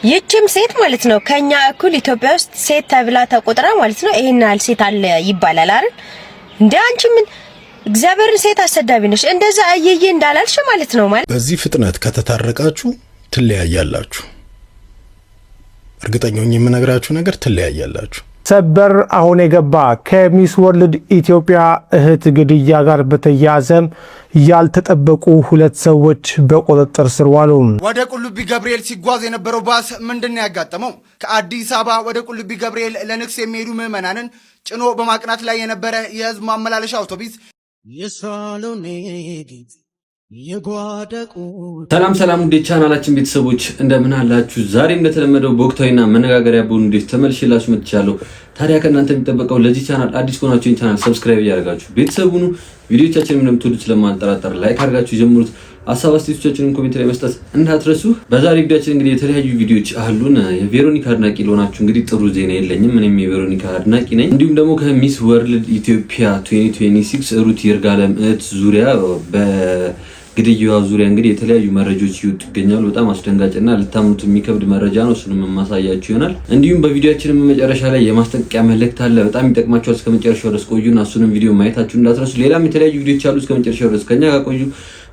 ይህችም ሴት ማለት ነው ከኛ እኩል ኢትዮጵያ ውስጥ ሴት ተብላ ተቆጥራ ማለት ነው ይሄን ያህል ሴት አለ ይባላል አይደል እንዴ? አንቺ ምን እግዚአብሔርን ሴት አሰዳቢ ነሽ? እንደዛ አየዬ እንዳላልሽ ማለት ነው ማለት በዚህ ፍጥነት ከተታረቃችሁ ትለያያላችሁ። እርግጠኛው የምነግራችሁ ነገር ትለያያላችሁ። ሰበር አሁን የገባ ከሚስ ወርልድ ኢትዮጵያ እህት ግድያ ጋር በተያያዘ ያልተጠበቁ ሁለት ሰዎች በቁጥጥር ስር ዋሉ። ወደ ቁልቢ ገብርኤል ሲጓዝ የነበረው ባስ ምንድነው ያጋጠመው? ከአዲስ አበባ ወደ ቁልቢ ገብርኤል ለንግስ የሚሄዱ ምዕመናንን ጭኖ በማቅናት ላይ የነበረ የህዝብ ማመላለሻ አውቶቡስ ሰላም ውድ ቻናላችን ቤተሰቦች እንደምን አላችሁ? ዛሬ እንደተለመደው በወቅታዊና መነጋገሪያ በሆኑ ቪዲዮዎች ተመልሼላችሁ መጥቻለሁ። ታዲያ ከእናንተ የሚጠበቀው ለዚህ ቻናል አዲስ ከሆናችሁ ይህን ቻናል ሰብስክራይብ እያደረጋችሁ ቤተሰቡን ቪዲዮቻችንን እንደምትወዱት ስለማንጠራጠር ላይክ አድርጋችሁ ጀምሩት። ሐሳብ አስተያየቶቻችንን ኮሜንት ላይ መስጠት እንዳትረሱ። በዛሬ ቪዲዮአችን እንግዲህ የተለያዩ ቪዲዮዎች አሉን። የቬሮኒካ አድናቂ ለሆናችሁ እንግዲህ ጥሩ ዜና የለኝም፣ እኔም የቬሮኒካ አድናቂ ነኝ። እንዲሁም ደግሞ ከሚስ ወርልድ ኢትዮጵያ 2026 ሩት ይርጋለም እህት ዙሪያ በግድያዋ ዙሪያ እንግዲህ የተለያዩ መረጃዎች ይወጡ ይገኛሉ። በጣም አስደንጋጭና ልታምኑት የሚከብድ መረጃ ነው። እሱንም ማሳያችሁ ይሆናል። እንዲሁም በቪዲዮአችንም መጨረሻ ላይ የማስጠንቀቂያ መልእክት አለ። በጣም ይጠቅማችኋል። እስከመጨረሻው ድረስ ቆዩና እሱንም ቪዲዮ ማየታችሁን እንዳትረሱ። ሌላም የተለያዩ ቪዲዮዎች አሉ። እስከመጨረሻው ድረስ ከኛ ጋር ቆዩ።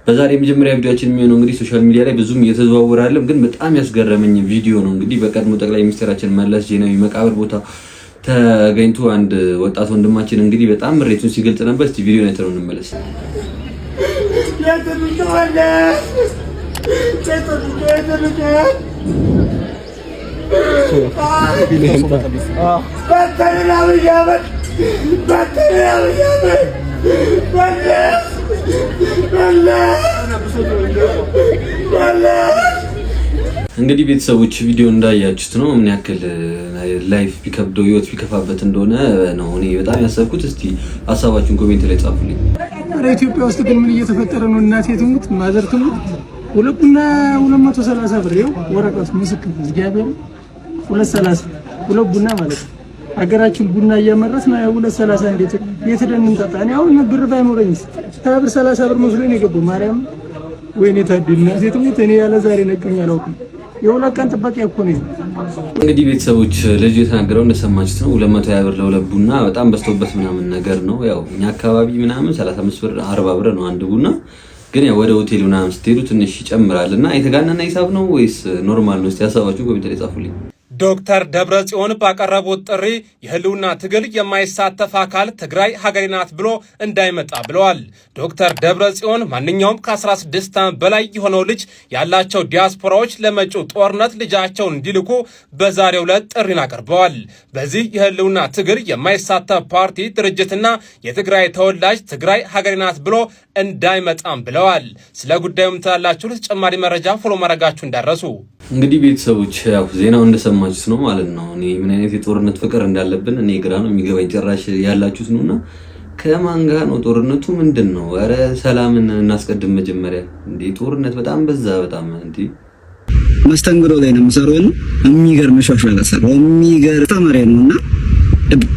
በዛሬ የመጀመሪያ ቪዲዮአችን የሚሆነው እንግዲህ ሶሻል ሚዲያ ላይ ብዙም እየተዘዋወረ አይደለም፣ ግን በጣም ያስገረመኝ ቪዲዮ ነው። እንግዲህ በቀድሞ ጠቅላይ ሚኒስትራችን መለስ ዜናዊ መቃብር ቦታ ተገኝቶ አንድ ወጣት ወንድማችን እንግዲህ በጣም ምሬቱን ሲገልጽ ነበር። እስቲ ቪዲዮን አይተነው እንመለስ። እንግዲህ ቤተሰቦች ቪዲዮ እንዳያችሁት ነው ምን ያክል ላይፍ ቢከብደው ህይወት ቢከፋበት እንደሆነ ነው እኔ በጣም ያሰብኩት። እስቲ ሐሳባችሁን ኮሜንት ላይ ጻፉልኝ። ኢትዮጵያ ውስጥ ግን ምን እየተፈጠረ ነው? እናቴ ትሙት ማዘር ትሙት 230 ብር ነው ወረቀቱ ምስክር እግዚአብሔር 230 ሁለት ቡና ማለት ነው። ሀገራችን ቡና እያመረትን 230 እንዴት የትደን እንጠጣ? እኔ አሁን ብር ባይኖረኝስ 30 ብር መስሎኝ ነው የገባው። ማርያም ወይኔ ታድልና እናቴ ትሙት እኔ ያለ ዛሬ ነቀኝ አላውቅም። የሁለት ቀን ጥበቃ እኮ ነው። እንግዲህ ቤተሰቦች ልጅ የተናገረው እንደሰማችሁት ነው። 220 ብር ለሁለት ቡና በጣም በዝቶበት ምናምን ነገር ነው። ያው እኛ አካባቢ ምናምን 35 ብር 40 ብር ነው አንድ ቡና። ግን ያው ወደ ሆቴል ምናምን ስትሄዱ ትንሽ ይጨምራልና የተጋነነ ሂሳብ ነው ወይስ ኖርማል ነው? እስቲ ሐሳባችሁን ኮሜንት ላይ ጻፉልኝ። ዶክተር ደብረጽዮን ባቀረቡት ጥሪ የህልውና ትግል የማይሳተፍ አካል ትግራይ ሀገሬ ናት ብሎ እንዳይመጣ ብለዋል። ዶክተር ደብረጽዮን ማንኛውም ከ16 ዓመት በላይ የሆነው ልጅ ያላቸው ዲያስፖራዎች ለመጪው ጦርነት ልጃቸውን እንዲልኩ በዛሬው ዕለት ጥሪን አቅርበዋል። በዚህ የህልውና ትግል የማይሳተፍ ፓርቲ ድርጅትና የትግራይ ተወላጅ ትግራይ ሀገሬ ናት ብሎ እንዳይመጣም ብለዋል። ስለ ጉዳዩም ታላችሁ ተጨማሪ መረጃ ፎሎ ማድረጋችሁ እንዳረሱ። እንግዲህ ቤተሰቦች ያው ዜናው እንደሰማችሁት ነው ማለት ነው። እኔ ምን አይነት የጦርነት ፍቅር እንዳለብን እኔ ግራ ነው የሚገባኝ። ጭራሽ ያላችሁት ነውና ከማን ጋር ነው ጦርነቱ? ምንድነው? ኧረ ሰላምን እናስቀድም መጀመሪያ። እንዴ ጦርነት በጣም በዛ በጣም እንዴ። መስተንግዶ ላይ ነው የምሰራው ነው የሚገርም ሻሽ ላይ ተሰራው የሚገርም ተማሪ ነውና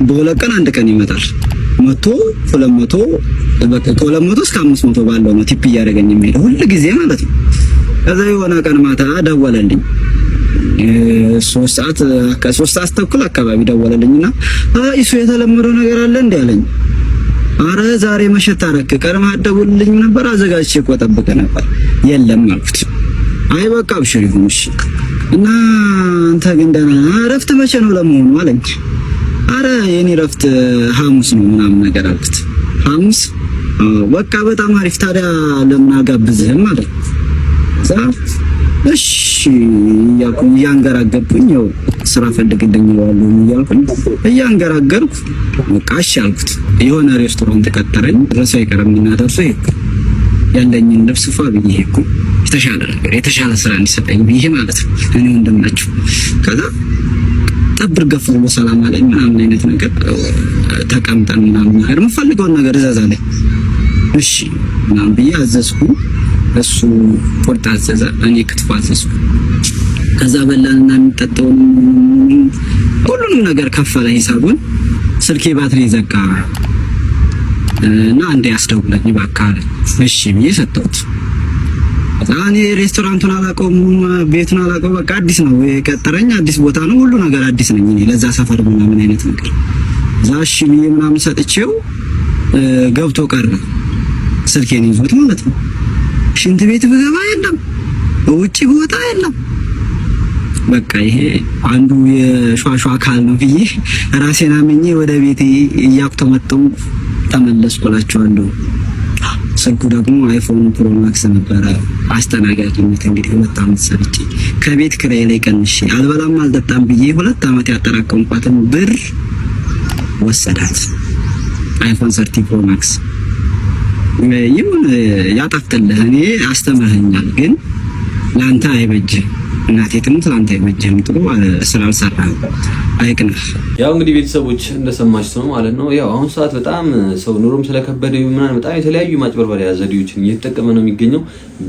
በሁለት ቀን አንድ ቀን ይመጣል 100 200 በቃ ከ200 እስከ 500 ባለው ነው ቲፕ እያደረገኝ የሚሄደው ሁሉ ጊዜ ማለት ነው። ከዛ የሆነ ቀን ማታ ደወለልኝ 3 ሰዓት ተኩል አካባቢ ደወለልኝና እሱ የተለመደው ነገር አለ እንዴ አለኝ። አረ ዛሬ መሸት አረክ ቀርማ ደውልልኝ ነበር አዘጋጅቼ እኮ ጠብቀ ነበር። የለም አልኩት። አይ በቃ አብሽር ይሁን እሺ። እና አንተ ግን ደህና እረፍት መቼ ነው ለመሆኑ አለኝ። አረ የኔ እረፍት ሐሙስ ነው ምናምን ነገር አልኩት። ሐሙስ በቃ በጣም አሪፍ ታዲያ ለምን አጋብዝህም አለኝ። እሺ እያንገራገርኩኝ ያው ስራ ፈልግልኝ ይላሉ እያልኩኝ እያንገራገርኩ በቃ እሺ አልኩት። የሆነ ሬስቶራንት ቀጠረኝ። ድረስ አይቀርምና ደርሶ ያለኝን ልብስ ፋ ብዬ ሄድኩ። የተሻለ ስራ እንዲሰጠኝ ብዬ ማለት ነው። እኔ እንደምናችሁ ከዛ ጠብር ገፈው ሰላም አለኝ ምናምን አይነት ነገር ተቀምጠን ምናምን ነገር የምፈልገውን ነገር እዘዛለኝ። እሺ ምናምን ብዬ አዘዝኩ። እሱ ቁርጥ አዘዘ፣ እኔ ክትፎ አዘዝኩ። ከዛ በላንና የሚጠጣውን ሁሉንም ነገር ከፈለ ሂሳቡን። ስልኬ ባትሪ ዘጋ። እና አንዴ ያስደውለኝ ባካለ እሺ ብዬ ሰጠሁት። እኔ ሬስቶራንቱን አላውቀውም፣ ቤቱን አላውቀውም። በቃ አዲስ ነው የቀጠረኝ፣ አዲስ ቦታ ነው፣ ሁሉ ነገር አዲስ ነኝ እኔ ለዛ ሰፈር ምን አይነት ነገር ዛሽ ብዬ ምናምን ሰጥቼው ገብቶ ቀረ። ስልኬን ይዞት ማለት ነው። ሽንት ቤት ብገባ የለም፣ ውጪ ቦታ የለም። በቃ ይሄ አንዱ የሿሿ አካል ነው ብዬ ራሴን አምኜ ወደ ቤቴ እያቁተመጠሙ ተመለስኩላቸዋለሁ። ስልኩ ደግሞ አይፎን ፕሮ ማክስ ነበረ። አስተናጋጅነት እንግዲህ 2 ዓመት ሰርቼ ከቤት ክራይ ላይ ቀንሼ አልበላም አልጠጣም ብዬ 2 ዓመት ያጠራቀምኳትን ብር ወሰዳት። አይፎን 30 ፕሮ ማክስ ይሁን ያጣፍጥልህ፣ እኔ አስተምረኸኛል፣ ግን ላንተ አይበጅም። እናቴ ትሙት ላንተ አይበጅም። ጥሩ ስላልሰራ አይቅንህ። ያው እንግዲህ ቤተሰቦች እንደሰማችሁ ነው ማለት ነው። ያው አሁን ሰዓት በጣም ሰው ኑሮም ስለከበደ ምናምን በጣም የተለያዩ ማጭበርበሪያ ዘዴዎችን እየተጠቀመ ነው የሚገኘው።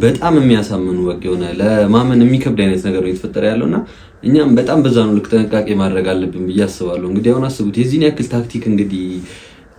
በጣም የሚያሳምኑ በቃ የሆነ ለማመን የሚከብድ አይነት ነገር ነው የተፈጠረ ያለውና እኛም በጣም በዛ ነው ልክ ጥንቃቄ ማድረግ አለብን ብዬ አስባለሁ። እንግዲህ አሁን አስቡት የዚህን ያክል ታክቲክ እንግዲህ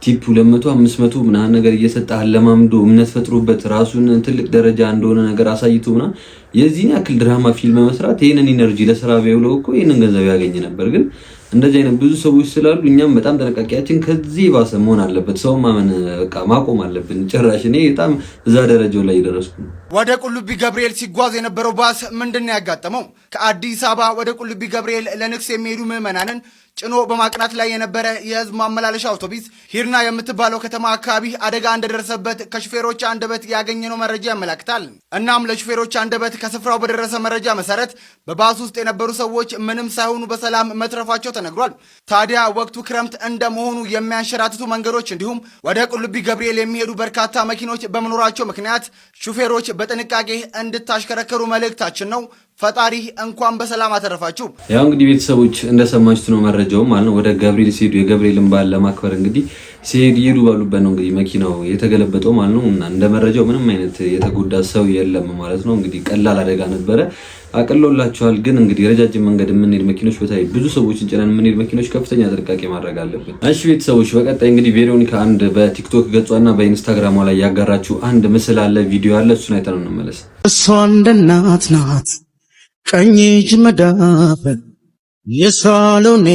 ቲፕ 200 500 ምናምን ነገር እየሰጣህ ለማምዶ እምነት ፈጥሮበት ራሱን ትልቅ ደረጃ እንደሆነ ነገር አሳይቶ ምናምን የዚህን ያክል ድራማ ፊልም መስራት ይሄንን ኢነርጂ ለስራ ቢያውለው እኮ ይሄንን ገንዘብ ያገኝ ነበር። ግን እንደዚህ አይነት ብዙ ሰዎች ስላሉ እኛም በጣም ጥንቃቄያችን ከዚህ ባሰ መሆን አለበት። ሰው ማመን በቃ ማቆም አለብን። ጭራሽ እኔ በጣም እዛ ደረጃው ላይ ደረስኩ። ወደ ቁልቢ ገብርኤል ሲጓዝ የነበረው ባስ ምንድነው ያጋጠመው? ከአዲስ አበባ ወደ ቁልቢ ገብርኤል ለንግስ የሚሄዱ ምዕመናንን ጭኖ በማቅናት ላይ የነበረ የህዝብ ማመላለሻ አውቶቡስ ሂርና የምትባለው ከተማ አካባቢ አደጋ እንደደረሰበት ከሹፌሮች አንደበት ያገኘነው መረጃ ያመለክታል። እናም ለሹፌሮች አንደበት ከስፍራው በደረሰ መረጃ መሰረት በባስ ውስጥ የነበሩ ሰዎች ምንም ሳይሆኑ በሰላም መትረፋቸው ተነግሯል። ታዲያ ወቅቱ ክረምት እንደመሆኑ የሚያንሸራትቱ መንገዶች እንዲሁም ወደ ቁልቢ ገብርኤል የሚሄዱ በርካታ መኪኖች በመኖራቸው ምክንያት ሹፌሮች በጥንቃቄ እንድታሽከረከሩ መልእክታችን ነው። ፈጣሪ እንኳን በሰላም አተረፋችሁ። ያው እንግዲህ ቤተሰቦች እንደሰማችሁት ነው መረጃው ማለት ነው። ወደ ገብርኤል ሲሄዱ የገብርኤልን በዓል ለማክበር እንግዲህ ሲሄዱ ባሉበት ነው እንግዲህ መኪናው የተገለበጠው ማለት ነው። እና እንደ መረጃው ምንም አይነት የተጎዳ ሰው የለም ማለት ነው። እንግዲህ ቀላል አደጋ ነበረ፣ አቅሎላቸዋል። ግን እንግዲህ ረጃጅም መንገድ የምንሄድ መኪኖች በተለይ ብዙ ሰዎችን ጭነን የምንሄድ መኪኖች ከፍተኛ ጥንቃቄ ማድረግ አለብን። እሺ ቤተሰቦች በቀጣይ እንግዲህ ቬሮኒካ አንድ በቲክቶክ ገጿና በኢንስታግራሟ ላይ ያጋራችሁ አንድ ምስል አለ፣ ቪዲዮ አለ። እሱን አይተን እንመለስ። እሷ እንደ እናት ናት ቀኝ እጅ መዳፍ የሳሎኔ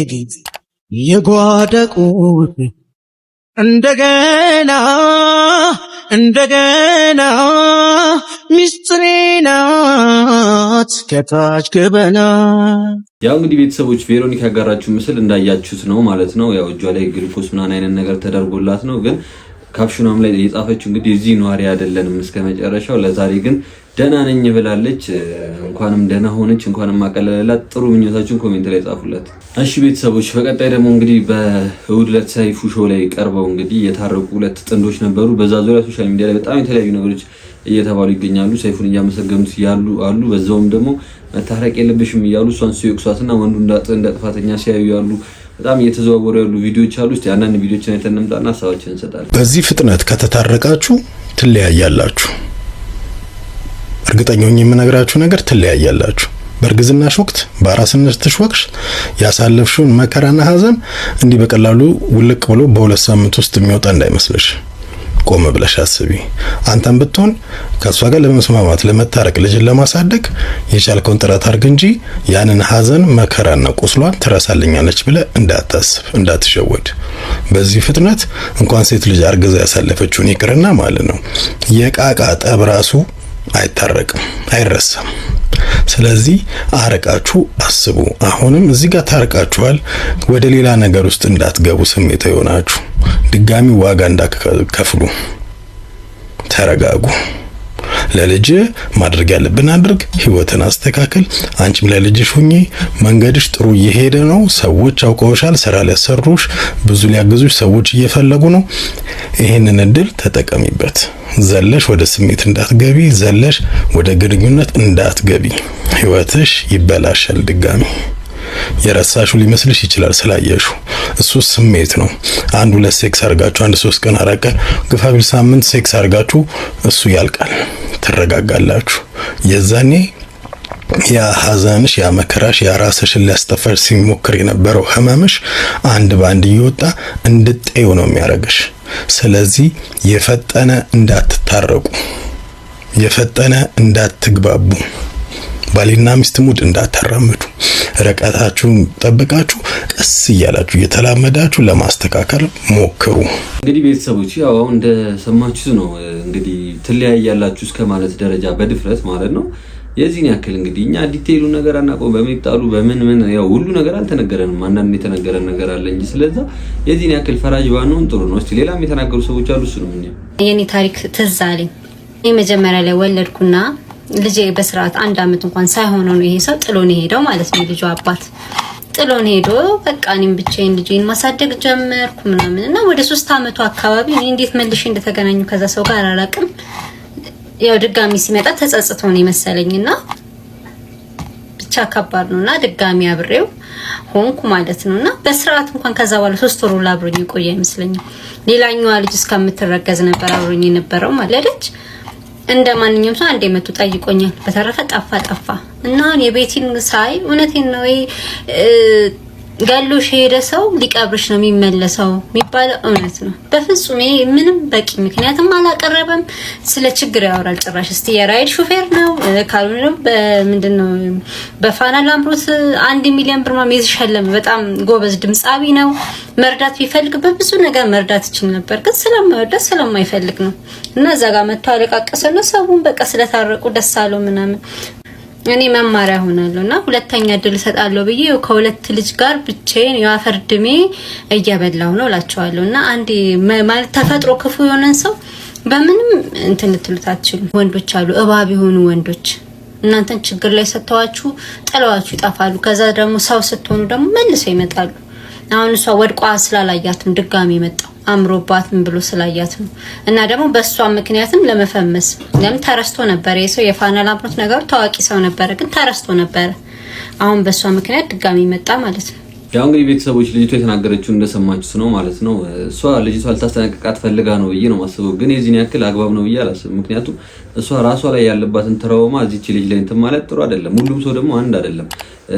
ጌጥ የጓዳ ቁልፍ እንደገና ሚስጥሬ ናት ከታች ገበና። ያው እንግዲህ ቤተሰቦች ቬሮኒካ ያጋራችሁ ምስል እንዳያችሁት ነው ማለት ነው። ያው እጇ ላይ ግሉኮስ ምናምን አይነት ነገር ተደርጎላት ነው። ግን ካፕሽኗም ላይ የጻፈችው እንግዲህ እዚህ ኗሪ አይደለንም እስከመጨረሻው፣ ለዛሬ ግን ደህና ነኝ ብላለች። እንኳንም ደህና ሆነች፣ እንኳንም አቀለለላት። ጥሩ ምኞታችሁን ኮሜንት ላይ ጻፉላት። እሺ ቤተሰቦች በቀጣይ ደግሞ እንግዲህ በእሑድ ዕለት ሰይፉ ሾው ላይ ቀርበው እንግዲህ የታረቁ 2 ጥንዶች ነበሩ። በዛ ዙሪያ ሶሻል ሚዲያ ላይ በጣም የተለያዩ ነገሮች እየተባሉ ይገኛሉ። ሰይፉን እያመሰገኑት ያሉ አሉ፣ በዛውም ደግሞ መታረቅ የለብሽም እያሉ እሷን ሲወቅሷትና ወንዱ እንደ ጥፋተኛ ሲያዩ ያሉ በጣም እየተዘዋወሩ ያሉ ቪዲዮዎች አሉ። እስቲ አንዳንድ ቪዲዮዎችን አይተን እንምጣና ሀሳባችንን እንሰጣለን። በዚህ ፍጥነት ከተታረቃችሁ ትለያያላችሁ። እርግጠኛ ሆኜ የምነግራችሁ ነገር ትለያያላችሁ። በእርግዝናሽ ወቅት በአራስነትሽ ወቅት ያሳለፍሽውን መከራና ሐዘን እንዲህ በቀላሉ ውልቅ ብሎ በ2 ሳምንት ውስጥ የሚወጣ እንዳይመስልሽ። ቆም ብለሽ አስቢ። አንተም ብትሆን ከሷ ጋር ለመስማማት ለመታረቅ ልጅን ለማሳደግ የቻልከውን ጥረት አድርግ እንጂ ያንን ሐዘን መከራና ቁስሏን ትረሳልኛለች ብለህ እንዳታስብ፣ እንዳትሸወድ። በዚህ ፍጥነት እንኳን ሴት ልጅ አርግዛ ያሳለፈችውን ይቅርና ማለት ነው የቃቃ ጠብ ራሱ አይታረቅም፣ አይረሳም። ስለዚህ አርቃችሁ አስቡ። አሁንም እዚህ ጋር ታርቃችኋል፣ ወደ ሌላ ነገር ውስጥ እንዳትገቡ፣ ስሜታዊ ሆናችሁ ድጋሚ ዋጋ እንዳትከፍሉ። ተረጋጉ። ለልጅ ማድረግ ያለብን አድርግ፣ ህይወትን አስተካክል። አንቺም ለልጅሽ ሁኚ። መንገድሽ ጥሩ እየሄደ ነው። ሰዎች አውቀውሻል፣ ስራ ሊያሰሩሽ፣ ብዙ ሊያግዙሽ ሰዎች እየፈለጉ ነው። ይሄንን እድል ተጠቀሚበት። ዘለሽ ወደ ስሜት እንዳትገቢ፣ ዘለሽ ወደ ግንኙነት እንዳትገቢ። ህይወትሽ ይበላሻል ድጋሚ። የረሳሹ ሊመስልሽ ይችላል ስላየሹ፣ እሱ ስሜት ነው። 1-2 ሴክስ አርጋችሁ 1-3 ቀን 4 ቀን ግፋቢል ሳምንት ሴክስ አርጋችሁ እሱ ያልቃል፣ ትረጋጋላችሁ። የዛኔ ያ ሐዘንሽ፣ ያ መከራሽ፣ ያ ራስሽን ሊያስጠፋሽ ሲሞክር የነበረው ህመምሽ አንድ ባንድ እየወጣ እንድትጤው ነው የሚያረግሽ። ስለዚህ የፈጠነ እንዳትታረቁ፣ የፈጠነ እንዳትግባቡ፣ ባልና ሚስት ሙድ እንዳታራምዱ፣ ርቀታችሁን ጠብቃችሁ ቀስ እያላችሁ እየተላመዳችሁ ለማስተካከል ሞክሩ። እንግዲህ ቤተሰቦች ያው እንደሰማችሁት ነው። እንግዲህ ትለያያላችሁ እስከ ማለት ደረጃ በድፍረት ማለት ነው። የዚህን ያክል እንግዲህ እኛ ዲቴይሉ ነገር አናውቀው። በመጣሉ በምን ያው ሁሉ ነገር አልተነገረንም። አንዳንድ የተነገረን ነገር አለ እንጂ ስለዛ የዚህን ያክል ፈራጅ ባንሆን ጥሩ ነው። እስቲ ሌላም የተናገሩ ሰዎች አሉ። እሱ ነው ምን የኔ ታሪክ ትዝ አለኝ። መጀመሪያ ላይ ወለድኩና ልጄ በስርዓት 1 አመት እንኳን ሳይሆነው ነው ይሄ ሰው ጥሎን ሄደው ማለት ነው። ልጁ አባት ጥሎን ሄዶ በቃ እኔም ብቻዬን ልጄን ማሳደግ ጀመርኩ ምናምን እና ወደ 3 አመቱ አካባቢ እኔ እንዴት መልሼ እንደተገናኙ ከዛ ሰው ጋር አላውቅም። ያው ድጋሚ ሲመጣ ተጸጽቶ ነው መሰለኝና ብቻ ከባድ ነውና ድጋሚ አብሬው ሆንኩ ማለት ነውና በስርዓት እንኳን ከዛ በኋላ 3 ወር አብሮኝ ቆየ አይመስለኝም። ሌላኛዋ ልጅ እስከምትረገዝ ነበር አብሮኝ የነበረው ማለች። እንደ ማንኛውም ሰው አንዴ መጡ ጠይቆኛል። በተረፈ ጠፋ እና የቤቲን ሳይ እውነቴን ነው ጋሎሽ ሄደ ሰው ሊቀብርሽ ነው የሚመለሰው የሚባለው እውነት ነው። በፍጹም ምንም በቂ ምክንያትም አላቀረበም። ስለ ችግር ያወራል ጭራሽ። እስቲ የራይድ ሹፌር ነው ካልሆነ በምንድነው በፋና ላምሮት 1 ሚሊዮን ብር ማሜዝ ሸለም። በጣም ጎበዝ ድምጻዊ ነው። መርዳት ቢፈልግ በብዙ ነገር መርዳት ይችል ነበር፣ ግን ስለማይፈልግ ነው እና እዛ ጋር መጥቶ አለቃቀሰና ሰውን በቃ ስለታረቁ ደስ አለው ምናምን። እኔ መማሪያ ሆናለሁና ሁለተኛ እድል ሰጣለሁ ብዬ ከሁለት ልጅ ጋር ብቻዬን ያፈር ድሜ እየበላው ነው እላቸዋለሁና አንዴ ማለት ተፈጥሮ ክፉ የሆነን ሰው በምንም እንትን ልትሉታችሁ ወንዶች አሉ እባብ የሆኑ ወንዶች እናንተን ችግር ላይ ሰጥተዋችሁ ጥለዋችሁ ይጣፋሉ። ከዛ ደግሞ ሰው ስትሆኑ ደግሞ መልሰው ይመጣሉ። አሁን እሷ ወድቋ ስላላያትም ድጋሚ መጣው አምሮባት ምን ብሎ ስላያት ነው። እና ደግሞ በሷ ምክንያትም ለመፈመስ ለምን ተረስቶ ነበር። የሰው የፋና ላምሮት ነገር ታዋቂ ሰው ነበር፣ ግን ተረስቶ ነበር። አሁን በሷ ምክንያት ድጋሚ መጣ ማለት ነው። ያው እንግዲህ ቤተሰቦች ልጅቷ የተናገረችው እንደሰማችሁት ነው ማለት ነው። እሷ ልጅቷ አልታስተናቀቃት ፈልጋ ነው ብዬ ነው ማስበው፣ ግን የዚህን ያክል አግባብ ነው ብዬ አላስብም። ምክንያቱም እሷ ራሷ ላይ ያለባትን ትራውማ እዚች ልጅ ላይ እንትን ማለት ጥሩ አይደለም። ሁሉም ሰው ደግሞ አንድ አይደለም።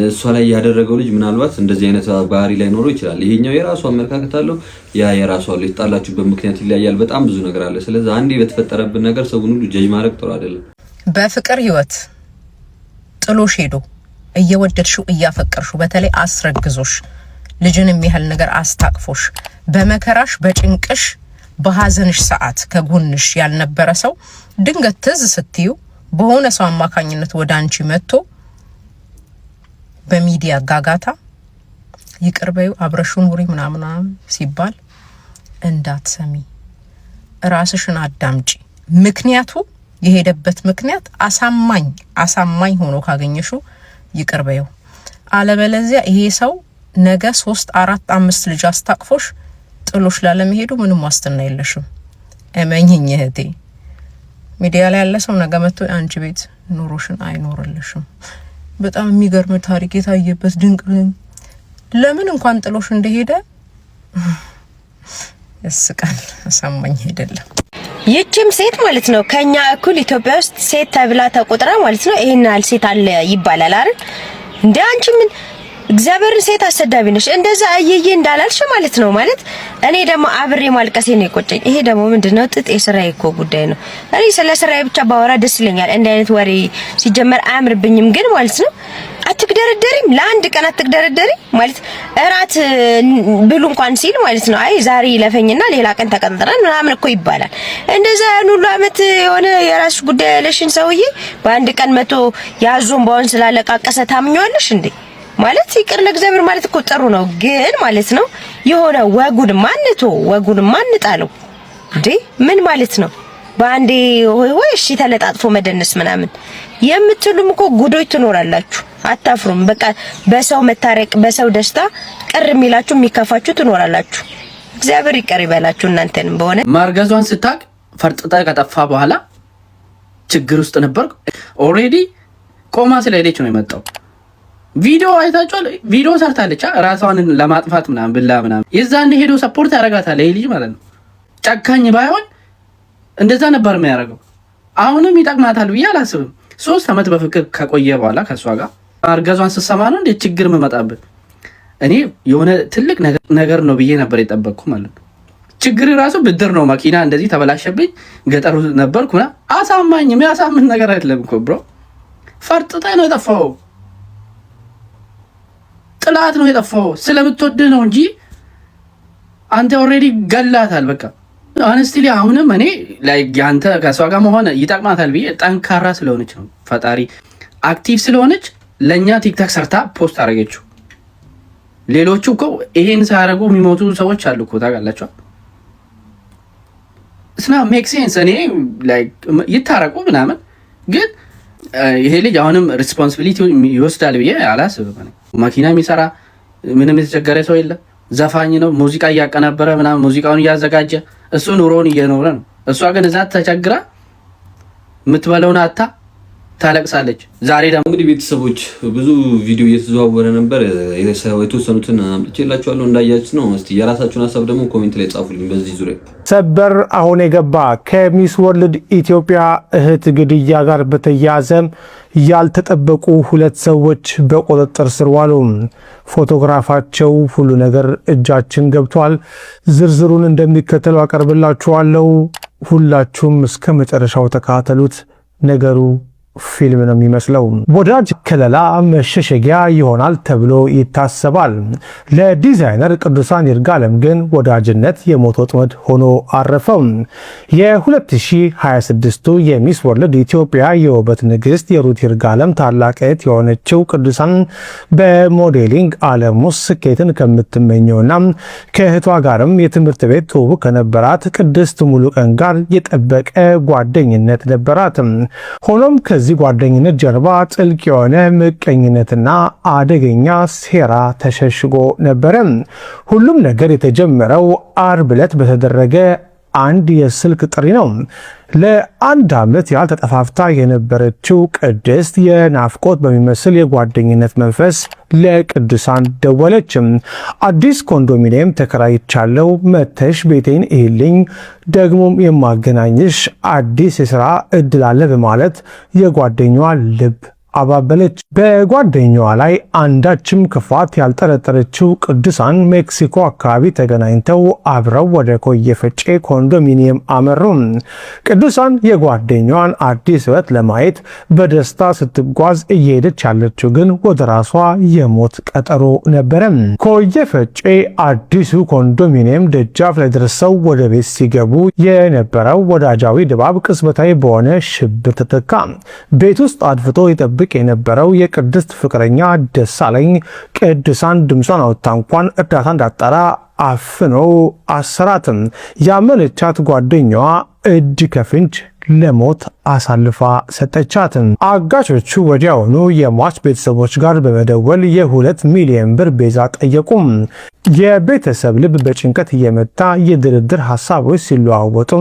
እሷ ላይ ያደረገው ልጅ ምናልባት እንደዚህ አይነት ባህሪ ላይ ኖሮ ይችላል። ይሄኛው የራሱ አመለካከት አለው፣ ያ የራሱ አለ። የተጣላችሁበት ምክንያት ይለያያል። በጣም ብዙ ነገር አለ። ስለዚህ አንዴ በተፈጠረብን ነገር ሰውን ሁሉ ጀጅ ማድረግ ጥሩ አይደለም። በፍቅር ህይወት ጥሎሽ ሄዶ እየወደድሽው እያፈቀርሽው በተለይ አስረግዞሽ ልጅንም ያህል ነገር አስታቅፎሽ በመከራሽ በጭንቅሽ በሐዘንሽ ሰዓት ከጎንሽ ያልነበረ ሰው ድንገት ትዝ ስትዩ በሆነ ሰው አማካኝነት ወደ አንቺ መጥቶ በሚዲያ ጋጋታ ይቅርበዩ አብረሹን ውሪ ምናምን ሲባል እንዳትሰሚ፣ ራስሽን አዳምጪ። ምክንያቱ የሄደበት ምክንያት አሳማኝ ሆኖ ካገኘሹ ይቅርበዩ። አለበለዚያ ይሄ ሰው ነገ 3 4 5 ልጅ አስታቅፎሽ ጥሎሽ ላለመሄዱ ምንም ዋስትና የለሽም። እመኚኝ እህቴ። ሚዲያ ላይ ያለ ሰው ነገ መጥቶ አንቺ ቤት ኑሮሽን አይኖርልሽም። በጣም የሚገርም ታሪክ የታየበት ድንቅ ለምን እንኳን ጥሎሽ እንደሄደ ያስቃል። አሳማኝ አይደለም። ይህችም ሴት ማለት ነው ከኛ እኩል ኢትዮጵያ ውስጥ ሴት ተብላ ተቆጥራ ማለት ነው ይሄን ያህል ሴት አለ ይባላል አይደል እንዴ? አንቺ ምን እግዚአብሔርን ሴት አሰዳቢ ነሽ። እንደዛ አየየ እንዳላልሽ ማለት ነው። ማለት እኔ ደግሞ አብሬ ማልቀሴ ነው የቆጨኝ። ይሄ ደግሞ ምንድነው ጥጥ የስራዬ እኮ ጉዳይ ነው። እኔ ስለ ስራዬ ብቻ ባወራ ደስ ይለኛል። እንደ አይነት ወሬ ሲጀመር አያምርብኝም። ግን ማለት ነው አትግደረደሪም፣ ለአንድ ቀን አትግደረደሪ ማለት እራት ብሉ እንኳን ሲል ማለት ነው አይ ዛሬ ይለፈኝና ሌላ ቀን ተቀጥረን ምናምን እኮ ይባላል። እንደዛ ያን ሁሉ አመት የሆነ የራስሽ ጉዳይ ያለሽን ሰውዬ በአንድ ቀን መቶ ያዞን ባውን ስላለቃቀሰ ታምኛለሽ እንዴ? ማለት ይቅር ለእግዚአብሔር ማለት እኮ ጥሩ ነው። ግን ማለት ነው የሆነ ወጉን ማንጣለው እንዴ ምን ማለት ነው? በአንዴ ወይ እሺ ተለጣጥፎ መደነስ ምናምን የምትሉም እኮ ጉዶች ትኖራላችሁ። አታፍሩም። በቃ በሰው መታረቅ በሰው ደስታ ቅር የሚላችሁ የሚከፋችሁ ትኖራላችሁ። እግዚአብሔር ይቅር ይበላችሁ እናንተንም። በሆነ ማርገዟን ስታቅ ፈርጥጣ ከጠፋ በኋላ ችግር ውስጥ ነበርኩ። ኦሬዲ ቆማ ስለሄደች ነው የመጣው። ቪዲዮ አይታችኋል። ቪዲዮ ሰርታለች ራሷን ለማጥፋት ምናምን ብላ ምናምን የዛን ሄዶ ሰፖርት ያደርጋታል ይሄ ልጅ ማለት ነው። ጨካኝ ባይሆን እንደዛ ነበር የሚያደርገው። አሁንም ይጠቅማታል ብዬ አላስብም። 3 አመት በፍቅር ከቆየ በኋላ ከሷ ጋር ማርገዟን ስትሰማ ነው እንዴ ችግር መመጣብን። እኔ የሆነ ትልቅ ነገር ነው ብዬ ነበር የጠበቅኩ ማለት ነው። ችግር ራሱ ብድር ነው። መኪና እንደዚህ ተበላሸብኝ ገጠሩ ነበርኩና አሳማኝ የሚያሳምን ነገር አይደለም እኮ ብሮ። ፈርጥጣ ነው የጠፋው፣ ጥላት ነው የጠፋው። ስለምትወድህ ነው እንጂ አንተ ኦልሬዲ ገላታል። በቃ ሆነስትሊ አሁንም እኔ ላይክ ያንተ ከሷ ጋር መሆን ይጠቅማታል ብዬ ጠንካራ ስለሆነች ነው ፈጣሪ አክቲቭ ስለሆነች ለኛ ቲክታክ ሰርታ ፖስት አደረገችው። ሌሎቹ እኮ ይሄን ሳያደርጉ የሚሞቱ ሰዎች አሉ እኮ ታውቃላችሁ። እስና ሜክ ሴንስ እኔ ላይክ ይታረቁ ምናምን፣ ግን ይሄ ልጅ አሁንም ሪስፖንሲቢሊቲ ይወስዳል ብዬ አላስብም። መኪና የሚሰራ ምንም የተቸገረ ሰው የለም። ዘፋኝ ነው፣ ሙዚቃ እያቀናበረ ምናምን ሙዚቃውን እያዘጋጀ እሱ ኑሮውን እየኖረ ነው። እሷ ግን እዛ ተቸግራ የምትበለውን አታ ታለቅሳለች። ዛሬ ደግሞ እንግዲህ ቤተሰቦች ብዙ ቪዲዮ እየተዘዋወረ ነበር። የተወሰኑትን አምጥቼላችኋለሁ እንዳያችሁት ነው። እስቲ የራሳችሁን ሀሳብ ደግሞ ኮሜንት ላይ ጻፉልኝ በዚህ ዙሪያ። ሰበር አሁን የገባ ከሚስ ወርልድ ኢትዮጵያ እህት ግድያ ጋር በተያያዘ ያልተጠበቁ ሁለት ሰዎች በቁጥጥር ስር ዋሉ። ፎቶግራፋቸው ሁሉ ነገር እጃችን ገብቷል። ዝርዝሩን እንደሚከተለው አቀርብላችኋለሁ። ሁላችሁም እስከ መጨረሻው ተከታተሉት። ነገሩ ፊልም ነው የሚመስለው። ወዳጅ ከለላ መሸሸጊያ ይሆናል ተብሎ ይታሰባል። ለዲዛይነር ቅዱሳን ይርጋለም ግን ወዳጅነት የሞት ወጥመድ ሆኖ አረፈው። የ2026 የሚስ ወርልድ ኢትዮጵያ የውበት ንግስት የሩት ይርጋለም ታላቅ እህት የሆነችው ቅዱሳን በሞዴሊንግ ዓለም ውስጥ ስኬትን ከምትመኘውና ከእህቷ ጋርም የትምህርት ቤት ትውውቅ ከነበራት ቅድስት ሙሉቀን ጋር የጠበቀ ጓደኝነት ነበራት። ሆኖም ከዚህ ጓደኝነት ጀርባ ጥልቅ የሆነ ምቀኝነትና አደገኛ ሴራ ተሸሽጎ ነበረ። ሁሉም ነገር የተጀመረው አርብ ዕለት በተደረገ አንድ የስልክ ጥሪ ነው። ለአንድ ዓመት ያህል ተጠፋፍታ የነበረችው ቅድስት የናፍቆት በሚመስል የጓደኝነት መንፈስ ለቅዱሳን ደወለች። አዲስ ኮንዶሚኒየም ተከራይቻለሁ፣ መተሽ ቤቴን እይልኝ፣ ደግሞም የማገናኝሽ አዲስ የሥራ ዕድል አለ በማለት የጓደኛዋ ልብ አባበለች። በጓደኛዋ ላይ አንዳችም ክፋት ያልጠረጠረችው ቅዱሳን ሜክሲኮ አካባቢ ተገናኝተው አብረው ወደ ኮየ ፈጬ ኮንዶሚኒየም አመሩ። ቅዱሳን የጓደኛዋን አዲስ ሕይወት ለማየት በደስታ ስትጓዝ እየሄደች ያለችው ግን ወደ ራሷ የሞት ቀጠሮ ነበረ። ኮየ ፈጬ አዲሱ ኮንዶሚኒየም ደጃፍ ላይ ደርሰው ወደ ቤት ሲገቡ የነበረው ወዳጃዊ ድባብ ቅጽበታዊ በሆነ ሽብር ተተካ። ቤት ውስጥ አድፍጦ ይጠብቅ የነበረው የቅድስት ፍቅረኛ ደሳለኝ ቅዱሳን ድምጿን አውጥታ እንኳን እርዳታ እንዳጣራ አፍኖ አሰራትም። ያመነቻት ጓደኛዋ እጅ ከፍንጅ ለሞት አሳልፋ ሰጠቻት። አጋቾቹ ወዲያውኑ የሟች ቤተሰቦች ጋር በመደወል የ2 ሚሊዮን ብር ቤዛ ጠየቁ። የቤተሰብ ልብ በጭንቀት እየመታ የድርድር ሀሳቦች ሲለዋወጡ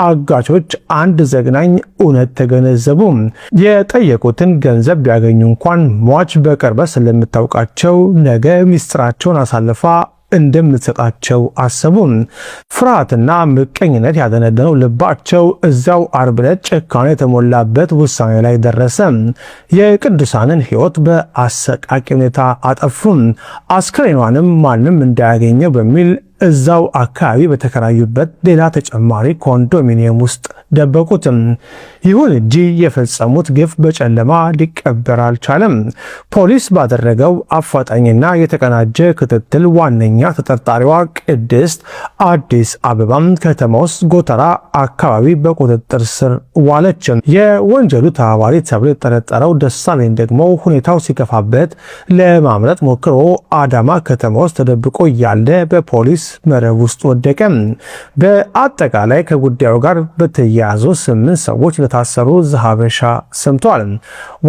አጋቾች አንድ ዘግናኝ እውነት ተገነዘቡ። የጠየቁትን ገንዘብ ቢያገኙ እንኳን ሟች በቅርበት ስለምታውቃቸው ነገ ሚስጥራቸውን አሳልፋ እንደምትሰጣቸው አሰቡ። ፍርሃትና ምቀኝነት ያደነደነው ልባቸው እዛው አርብ ዕለት ጭካኔ የተሞላበት ውሳኔ ላይ ደረሰ። የቅዱሳንን ሕይወት በአሰቃቂ ሁኔታ አጠፉ። አስክሬኗንም ማንም እንዳያገኘው በሚል እዛው አካባቢ በተከራዩበት ሌላ ተጨማሪ ኮንዶሚኒየም ውስጥ ደበቁትም። ይሁን እንጂ የፈጸሙት ግፍ በጨለማ ሊቀበር አልቻለም። ፖሊስ ባደረገው አፋጣኝና የተቀናጀ ክትትል ዋነኛ ተጠርጣሪዋ ቅድስት አዲስ አበባም ከተማ ውስጥ ጎተራ አካባቢ በቁጥጥር ስር ዋለች። የወንጀሉ ተባባሪ ተብሎ የተጠረጠረው ደሳለኝ ደግሞ ሁኔታው ሲከፋበት ለማምለጥ ሞክሮ አዳማ ከተማ ውስጥ ተደብቆ እያለ በፖሊስ መረብ ውስጥ ወደቀ። በአጠቃላይ ከጉዳዩ ጋር በተያያዙ 8 ሰዎች ለታሰሩ ዘሀበሻ ሰምቷል።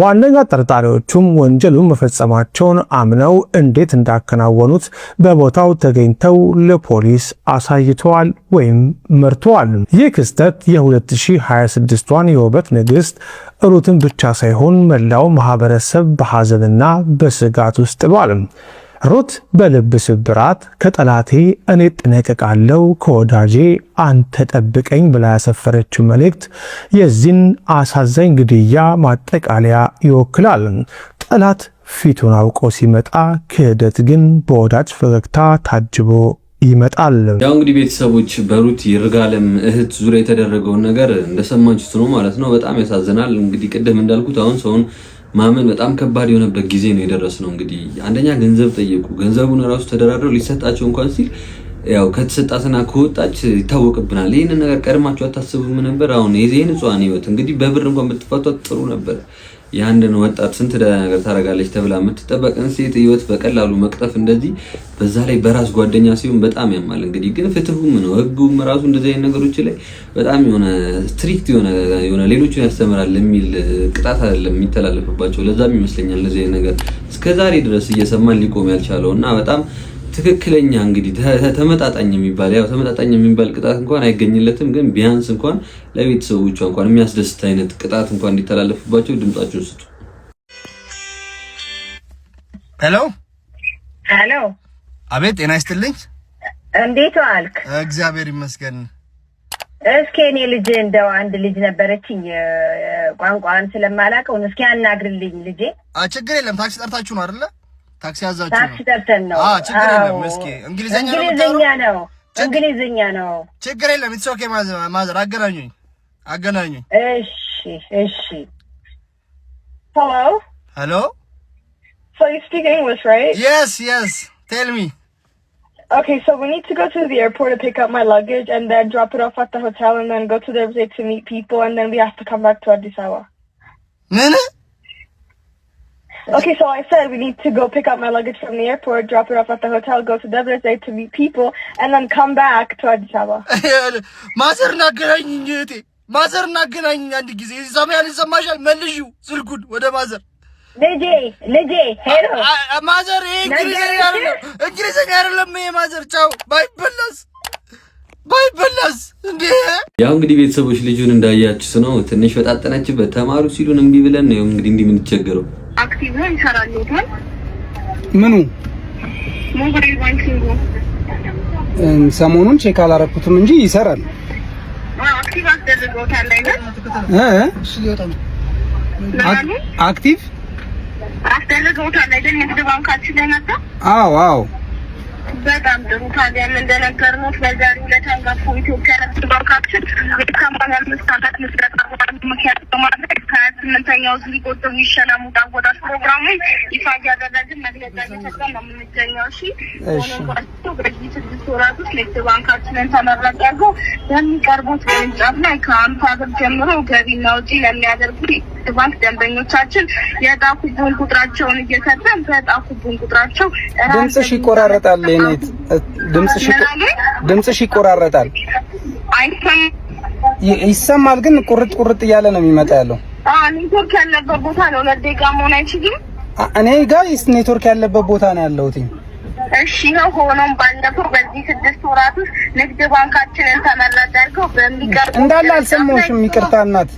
ዋነኛ ጠርጣሪዎቹም ወንጀሉን መፈጸማቸውን አምነው እንዴት እንዳከናወኑት በቦታው ተገኝተው ለፖሊስ አሳይተዋል ወይም መርተዋል። ይህ ክስተት የ2026ቷን የውበት ንግስት ሩትን ብቻ ሳይሆን መላው ማህበረሰብ በሐዘንና በስጋት ውስጥ ጥሏል። ሩት በልብ ስብራት ከጠላቴ እኔ እጠነቀቃለሁ ከወዳጄ አንተ ጠብቀኝ ብላ ያሰፈረችው መልእክት የዚህን አሳዛኝ ግድያ ማጠቃለያ ይወክላል። ጠላት ፊቱን አውቆ ሲመጣ፣ ክህደት ግን በወዳጅ ፈገግታ ታጅቦ ይመጣል። ያው እንግዲህ ቤተሰቦች በሩት ይርጋለም እህት ዙሪያ የተደረገውን ነገር እንደሰማችሁት ነው ማለት ነው። በጣም ያሳዝናል። እንግዲህ ቅድም እንዳልኩት አሁን ሰውን ማመን በጣም ከባድ የሆነበት ጊዜ ነው የደረስነው። እንግዲህ አንደኛ ገንዘብ ጠየቁ። ገንዘቡን ራሱ ተደራድረው ሊሰጣቸው እንኳን ሲል ያው ከተሰጣትና ከወጣች ይታወቅብናል። ይሄን ነገር ቀድማችሁ አታስቡም ነበር? አሁን የዚህ ንጹሃን ህይወት እንግዲህ በብር እንኳን ብትፈቷት ጥሩ ነበር። ያንድን ወጣት ስንት ነገር ታረጋለች ተብላ የምትጠበቅን ሴት ህይወት በቀላሉ መቅጠፍ እንደዚህ በዛ ላይ በራስ ጓደኛ ሲሆን በጣም ያማል። እንግዲህ ግን ፍትሁም ነው ህጉም ራሱ እንደዚህ አይነት ነገሮች ላይ በጣም የሆነ ስትሪክት የሆነ ሌሎችን ያስተምራል የሚል ቅጣት አይደለም የሚተላለፍባቸው። ለዛም ይመስለኛል እንደዚህ አይነት ነገር እስከዛሬ ድረስ እየሰማን ሊቆም ያልቻለው እና በጣም ትክክለኛ እንግዲህ ተመጣጣኝ የሚባል ቅጣት እንኳን አይገኝለትም። ግን ቢያንስ እንኳን ለቤተሰቦቿ እንኳን የሚያስደስት አይነት ቅጣት እንኳን እንዲተላለፍባቸው ድምጻችሁን ስጡ። ሄሎ። አቤት፣ ጤና ይስጥልኝ። እንዴት ዋልክ? እግዚአብሔር ይመስገን። እስኪ እኔ ልጅ እንደው አንድ ልጅ ነበረችኝ ቋንቋን ስለማላውቀው እስኪ አናግርልኝ ልጄ። ችግር የለም። ታክሲ ጠርታችሁ ነው አይደለ? ታክሲ ያዛችሁ? ታክሲ ጠርተን ነው። ችግር የለም። እስኪ እንግሊዘኛ ነው። ችግር የለም። ኢትስ ኦኬ ማዘር አገናኙኝ። እሺ። Hello? So you speak English, right? Yes. Tell me. Okay, so we need to go to the airport to pick up my luggage and then drop it off at the hotel and then go to the Devlet to meet people and then we have to come back to Addis Ababa. Okay, so I said we need to go pick up my luggage from the airport, drop it off at the hotel, go to Devlet to meet people, and then come back to Addis Ababa. Mazer nagganaኝ አንድ ጊዜ ሰማያል ሰማሻል መልሹ ስልኩን ወደ ማዘር ልጄ ሄሎ ማዘር እንግሊዘኛ አይደለም ማዘር ቻው ባይበላስ እንዴ። ያው እንግዲህ ቤተሰቦች ልጁን እንዳያችሁት ነው። ትንሽ በጣጠናችበት ተማሩ ሲሉን እምቢ ብለን ነው እንግዲህ እንደምንቸገረው። አክቲቭ ነው ይሰራልዎታል? ምኑ ሞባይል ባንኪንግ ሰሞኑን ቼክ አላረኩትም እንጂ ይሰራል። አክቲቭ አስደርገውታል አይደል? አክቲቭ አስደርገውታል አይደል? ንግድ ባንካችን ላይ መጣ። አዎ በጣም ጥሩ። ታዲያ ምን እንደነገርነው በዛሬው ዕለት አንጋፋ ኢትዮጵያ ንግድ ባንካችን የካምፓኒ አመታት መስራት ምክንያት በማድረግ 28ኛው ዙር ቆጠቡ ይሸላሙ ዳወዳት ፕሮግራሙን ይፋ ያደረግን መግለጫ እየሰጠን ነው የምንገኘው። እሺ በዚህ 6 ወራት ውስጥ ንግድ ባንካችንን ተመራጭ አድርገው በሚቀርቡት ቅርንጫፍ ላይ ከ50 ብር ጀምሮ ገቢና ወጪ ለሚያደርጉ ባንክ ደንበኞቻችን የዕጣ ኩቦን ቁጥራቸውን እየሰጠን በዕጣ ኩቦን ቁጥራቸው ድምጽሽ ይቆራረጣል። ለኔት ድምጽሽ ይቆራረጣል። ይሰማል ግን ቁርጥ እያለ ነው የሚመጣ ያለው። ኔትወርክ ያለበት ቦታ ነው። ለደቂቃ መሆን አይችልም። እኔ ጋር ኔትወርክ ያለበት ቦታ ነው ያለሁት። እሺ ነው። ሆኖም ባለፈው በዚህ 6 ወራት ውስጥ ንግድ ባንካችንን ተመራጭ አድርገው በሚቀርቡ እንዳለ አልሰማሁሽም። ይቅርታ እናት።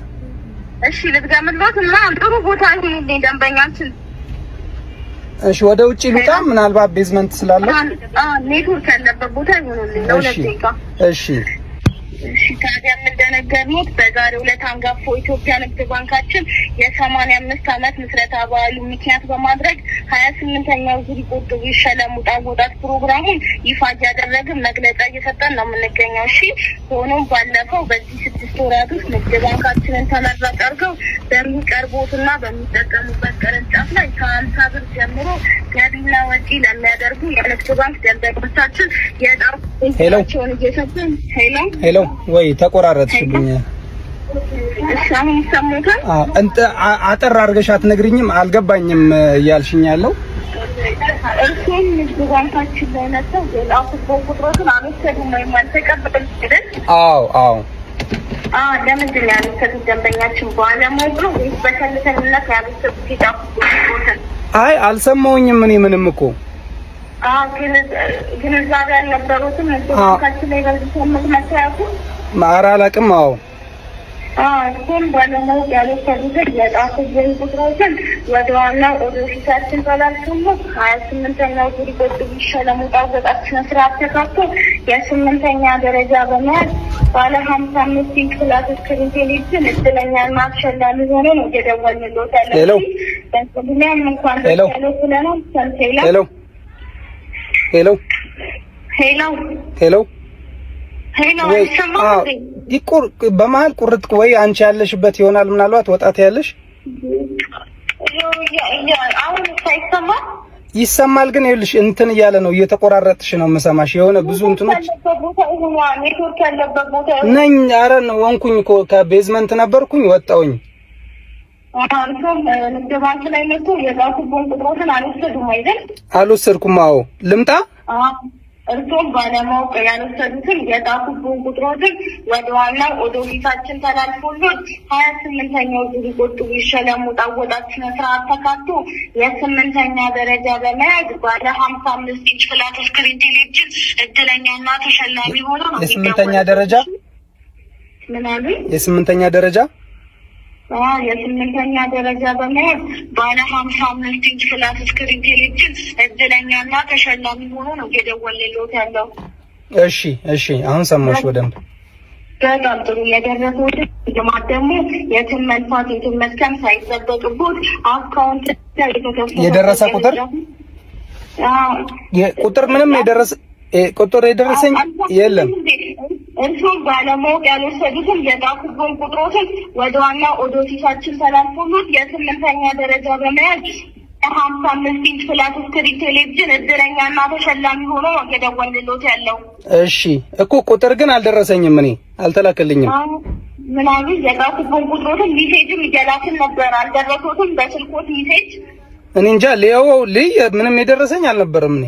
እሺ ልትገምልዎት እና ጥሩ ቦታ ይሁንልኝ ደንበኛችን። እሺ ወደ ውጪ ልውጣ? ምናልባት ቤዝመንት ስላለው ኔትወርክ ያለበት ቦታ ይሁንልኝ ለደቂቃ። እሺ ታዲያ እንደነገርኩት በዛሬው ዕለት አንጋፋው ኢትዮጵያ ንግድ ባንካችን የ85 ዓመት ምስረታ በዓሉ ምክንያት በማድረግ 28ኛው ዙር ቆጠቡ ይሸላሙ ዳወዳት ፕሮግራሙን ይፋ ያደረግን መግለጫ እየሰጠን ነው የምንገኘው። እሺ ሆኖም ባለፈው በዚህ 6 ወራት ውስጥ ንግድ ባንካችንን ተመራጭ አድርገው በሚቀርቡትና በሚጠቀሙበት ቅርንጫፍ ላይ ከ50 ብር ጀምሮ ገቢና ወጪ ለሚያደርጉ የንግድ ባንክ ደንበኞቻችን የዕጣ ኩቦናቸውን እየሰጠን ሄሎ ወይ ተቆራረጥሽብኝ። አሁን ይሰማታል? አጠር አድርገሽ አትነግሪኝም? አልገባኝም እያልሽኝ ያለው እርሱም ንግድ ባንካችን ላይ መጥተው የዕጣ ኩቦን ቁጥሮችን አልወሰዱም ወይም አልተቀበሉም አይደል? አዎ ለምንድን ነው ያልወሰዱት? ደንበኛችን ባለማወቅ ነው ወይስ በቸልተኝነት ያልወሰዱት የዕጣ ኩቦን? አይ አልሰማሁኝም። እኔ ምንም እኮ ግንዛቤ ያልነበሩትም ንግድ ባንካችን ላይ በዚህ ሰምት መታያቱ ኧረ አላውቅም። እሱም ባለማወቅ ያልወሰዱትን የዕጣ ኩቦን ቁጥሮችን ወደ ዋናው ኦፊሳችን ተላልፈው 28ኛው ዙር ቆጠቡ ይሸላሙ ዳወዳት ስነ ስርዓት ተካቶ የ8ኛ ደረጃ በመያዝ ባለ 55 ኢንች ፕላስ ስክሪን ቴሌቪዥን እድለኛና አሸላሚ ሆኖ ነው እየደወልንልዎት ያለው። በስምም እንኳን ደስ ያለው ብለናል። ሄሎ ሄሎ ሄሎ ይቁር በመሀል ቁርጥ ወይ አንቺ ያለሽበት ይሆናል ምናልባት ወጣት ያለሽ አሁን ሳይሰማ ይሰማል ግን ይኸውልሽ እንትን እያለ ነው እየተቆራረጥሽ ነው የምሰማሽ የሆነ ብዙ እንትኖች ኔትወርክ ያለበት ቦታ ነኝ ኧረ ነው ወንኩኝ እኮ ከቤዝመንት ነበርኩኝ ወጣሁኝ ንግድ ባንክ ላይ መጥቶ የላኩብን ቁጥሮችን አልወሰዱም አይደል አልወሰድኩም አዎ ልምጣ እርሶም ባለማወቅ ያልወሰዱትን የጣፉብን ቁጥሮችን ወደ ዋናው ኦዲታችን ተላልፎልን 28ኛው ዙር ቁጥሩ ይሸለሙ ጣወጣት ስነ ስርዓት ተካቶ የ8ኛ ደረጃ በመያዝ ባለ 55 ኢንች ፍላት ስክሪን ቴሌቪዥን እድለኛና ተሸላሚ ሆኖ ነው የ8ኛ ደረጃ ምን አሉ የ8ኛ ደረጃ የ8ኛ ደረጃ በመያዝ ባለ 55 ኢንች ፍላት ስክሪን ቴሌቪዥን እድለኛና ተሸላሚ ሆኖ ነው እየደወለልዎት ያለው። እሺ አሁን ሰማሽ በደንብ በጣም ጥሩ የደረሰው ልማት ደግሞ የትም መልፋት የትም መስከም ሳይጠበቅቦት አካውንት የደረሰ ቁጥር ምንም የደረሰ ቁጥር የደረሰኝ የለም እርሱም ባለማወቅ ያልወሰዱትን የጣፉብን ቁጥሮችን ወደ ዋና ኦዲታችን ተላልፎልን የ8ኛ ደረጃ በመያዝ 55 ኢንች ፍላት ስክሪን ቴሌቪዥን እድለኛና ተሸላሚ ሆኖ እየደወልንልዎት ያለው። እሺ እኮ ቁጥር ግን አልደረሰኝም እኔ አልተላከልኝም። ምናምን የጣፉብን ቁጥሮችን ሜሴጅም እየላክን ነበር አልደረሶትም በስልኮት ሜሴጅ እኔ እንጃ ምንም የደረሰኝ አልነበረም እኔ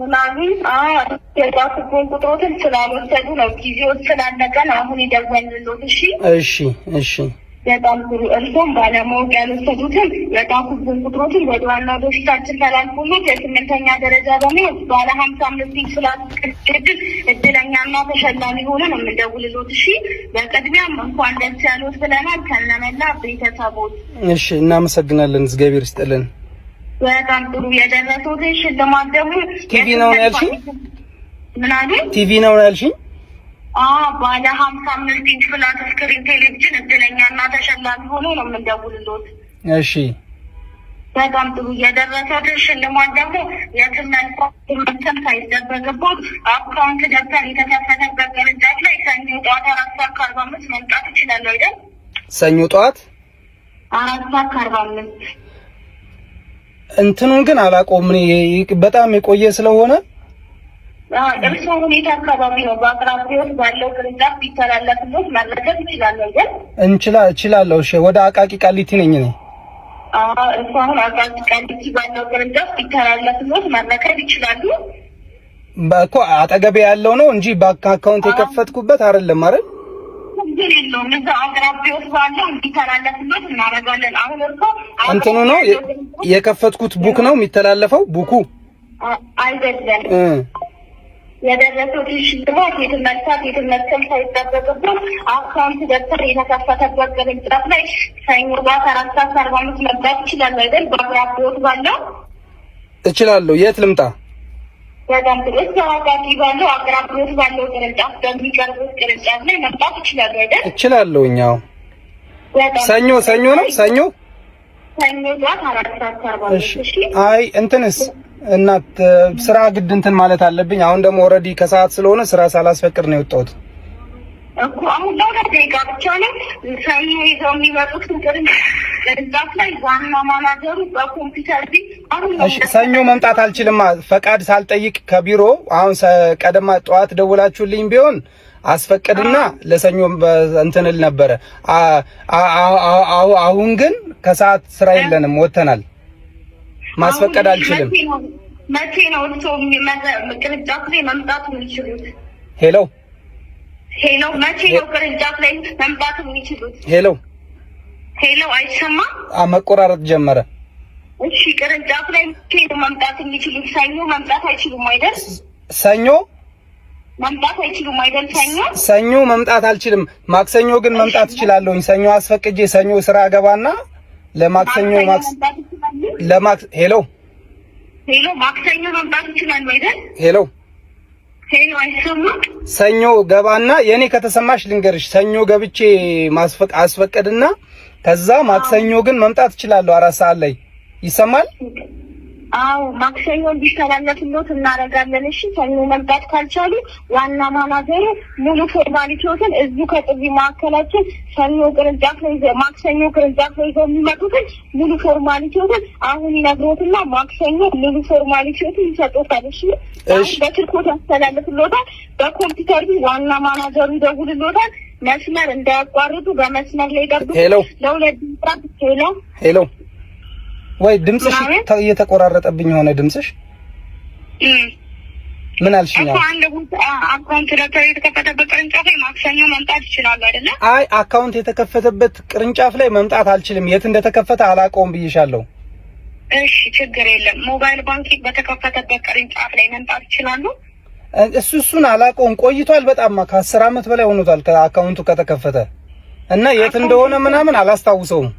ምናምን የጣፉብን ቁጥሮችን ስላልወሰዱ ነው ጊዜው ስላለቀን አሁን ይደወልልዎት። እሺ በጣም ጥሩ እርሶም ባለማወቅ ያልወሰዱትን የጣፉብን ቁጥሮችን ወደ ዋና ኦዲታችን ተላልፎልን የ8ኛ ደረጃ በመያዝ ባለ 55 ኢንች ፍላት ስክሪን እድለኛና ተሸላሚ ሆኖ ነው የምንደውልልዎት። በቅድሚያም እንኳን ደስ ያለዎት ብለናል ከነመላ ቤተሰቦት። እናመሰግናለን እግዚአብሔር ይስጥልን። በጣም ጥሩ የደረሰዎት ሽልማት ደግሞ ቲቪ ነው ያልሽኝ? ምን አለ? ቲቪ ነው ያልሽኝ? ባለ 55 ኢንች ፍላት ስክሪን ቴሌቪዥን እድለኛና ተሸላሚ ሆኖ ነው የምንደውልልዎት። እሺ በጣም ጥሩ የደረሰዎት ሽልማት ደግሞ የትም መልፋት ሳይጠበቅቦት አካውንት ደብተር የተከፈተበት ቅርንጫፍ ላይ ሰኞ ጠዋት 4:45 መምጣት ይችላሉ አይደል? ሰኞ ጠዋት 4:45 እንትኑን ግን አላውቀውም በጣም የቆየ ስለሆነ እርሶ ሁኔታ አካባቢ ነው በአቅራቢያው ባለው ቅርንጫፍ ቢተላለፍልዎት መረከብ ይችላሉ አይደል? እችላለሁ። እሺ ወደ አቃቂ ቃሊቲ ነኝ እኔ። እርሶ አሁን አቃቂ ቃሊቲ ባለው ቅርንጫፍ ቢተላለፍልዎት መረከብ ይችላሉ። እኮ አጠገቤ ያለው ነው እንጂ ባንክ አካውንት የከፈትኩበት አይደለም አይደል? ችግር የለውም እዛ አቅራቢያው ባለው እንዲተላለፍልዎት እናደርጋለን። አሁን እርሶ እንትኑ ነው የከፈትኩት ቡክ ነው የሚተላለፈው ቡኩ አይደለም። የደረሰዎት ሽልማት የትም መልፋት የትም መስከም ሳይጠበቅቦት አካውንት ደብተር የተከፈተበት ቅርንጫፍ ላይ ሰኞ ጠዋት 4:45 መምጣት ይችላሉ አይደል? በአቅራቢያው ባለው እችላለሁ። የት ልምጣ? በጣም ጥሩ አቃቂ ባለው አቅራቢያው ባለው ቅርንጫፍ በሚቀርቡት ቅርንጫፍ ላይ መምጣት ይችላሉ አይደል? እችላለሁ። ሰኞ ነው ሰኞ ጠዋት 4:45 አይ እንትንስ እናት ስራ ግድ እንትን ማለት አለብኝ። አሁን ደግሞ ኦልሬዲ ከሰዓት ስለሆነ ስራ ሳላስፈቅድ ነው የወጣሁት እኮ አሁን ለሁለት ደቂቃ ብቻ ነው ሰኞ ይዘው የሚመጡት ቅርንጫፍ ላይ ዋና ማናጀሩ በኮምፒውተር ሰኞ መምጣት አልችልም ፈቃድ ሳልጠይቅ ከቢሮ አሁን ቀደማ ጠዋት ደውላችሁልኝ ቢሆን አስፈቅድና ለሰኞ እንትንል ነበረ። አሁን ግን ከሰዓት ስራ የለንም ወተናል። ማስፈቀድ አልችልም። መቼ ነው እርሶ ቅርንጫፍ ላይ መምጣት የሚችሉት? ሄሎ መቼ ነው ቅርንጫፍ ላይ መምጣት የሚችሉት? ሄሎ አይሰማም? መቆራረጥ ጀመረ። እሺ ቅርንጫፍ ላይ መቼ ነው መምጣት የሚችሉት? ሰኞ መምጣት አይችሉም አይደል? ሰኞ መምጣት አይችሉም አይደል? ሰኞ መምጣት አልችልም። ማክሰኞ ግን መምጣት እችላለሁ። ሰኞ አስፈቅጄ ሰኞ ስራ ገባና ለማክሰኞ ሄሎ ማክሰኞ መምጣት ይችላል አይደል? ሄሎ አይሰማም? ሰኞ ገባና የኔ ከተሰማሽ ልንገርሽ ሰኞ ገብቼ አስፈቅድና ከዛ ማክሰኞ ግን መምጣት እችላለሁ 4 ሰዓት ላይ ይሰማል? አዎ ማክሰኞ እንዲተላለፍሎት እናደርጋለን። እሺ ሰኞ መምጣት ካልቻሉ ዋና ማናጀሩ ሙሉ ፎርማሊቲዎችን እዚሁ ከጥሪ ማዕከላችን ሰኞ ቅርንጫፍ ላይ ማክሰኞ ቅርንጫፍ ላይ የሚመጡትን ሙሉ ፎርማሊቲዎችን አሁን ይነግሮትና ማክሰኞ ሙሉ ፎርማሊቲዎችን ይሰጡታል። እሺ በስልክ ያስተላልፍሎታል። በኮምፒውተር ዋና ማናጀሩ ይደውልሎታል። መስመር እንዳያቋርጡ በመስመር ላይ ደብቁ። ለሁለት ሄሎ ሄሎ ወይ ድምጽሽ እየተቆራረጠብኝ ሆነ። ድምጽሽ ምን አልሽኝ? አካውንት የተከፈተበት ቅርንጫፍ ላይ ማክሰኞ መምጣት ይችላል አይደለ? አይ አካውንት የተከፈተበት ቅርንጫፍ ላይ መምጣት አልችልም። የት እንደተከፈተ አላውቀውም ብዬሻለሁ። እሺ ችግር የለም። ሞባይል ባንኪንግ በተከፈተበት ቅርንጫፍ ላይ መምጣት ይችላሉ። እሱን አላውቀውም። ቆይቷል በጣም ከ10 ዓመት በላይ ሆኖታል ከአካውንቱ ከተከፈተ እና የት እንደሆነ ምናምን አላስታውሰውም።